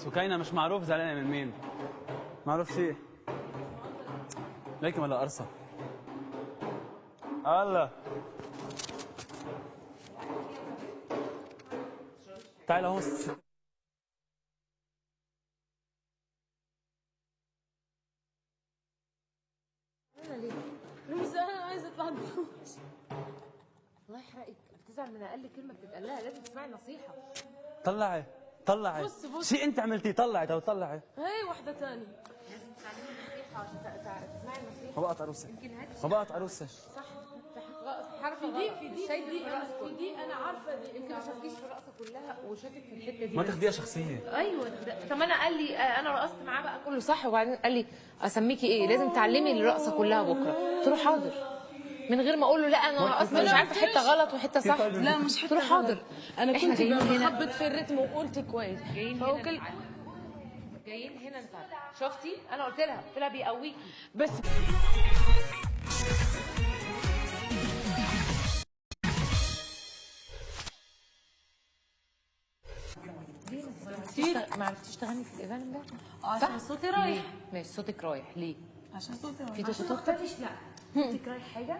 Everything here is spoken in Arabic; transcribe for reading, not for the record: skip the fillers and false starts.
سكينة مش معروف زعلانة من مين؟ معروف شيء ليكي ولا قرصة؟ الله تعالى هون. انا ليه؟ مش انا عايزه اطلع الدروس. الله يحرقك، بتزعل من اقل كلمه بتتقال لها، لازم تسمعي نصيحه. طلعي طلعي. بص شيء انت عملتيه، طلعي تو طلعي. هي واحده ثانيه. لازم تتعلمي نصيحه عشان تسمعي النصيحه. ما بقى عروسة، ما بقى عروسة. صح. حركه غلط. في دي انا عارفه دي، يمكن ما شافكيش في الرقصه كلها وشافك في الحته دي. ما تاخديها شخصية. ايوه طب انا قال لي انا رقصت معاه بقى كله صح، وبعدين قال لي اسميكي ايه؟ لازم تعلمي الرقصه كلها بكره. قلت له حاضر، من غير ما اقول له لا انا اصلا مش عارفه حته غلط وحته صح. لا مش حته غلط. حاضر. انا كنت بخبط في الريتم وقلت كويس. جايين هنا نتعلم. شفتي انا قلت لها بيقويكي بس. ما عرفتيش تغني في الايفان ده؟ عشان صوتي رايح. ماشي صوتك رايح ليه؟ عشان صوتي رايح. في لا صوتك رايح حاجه؟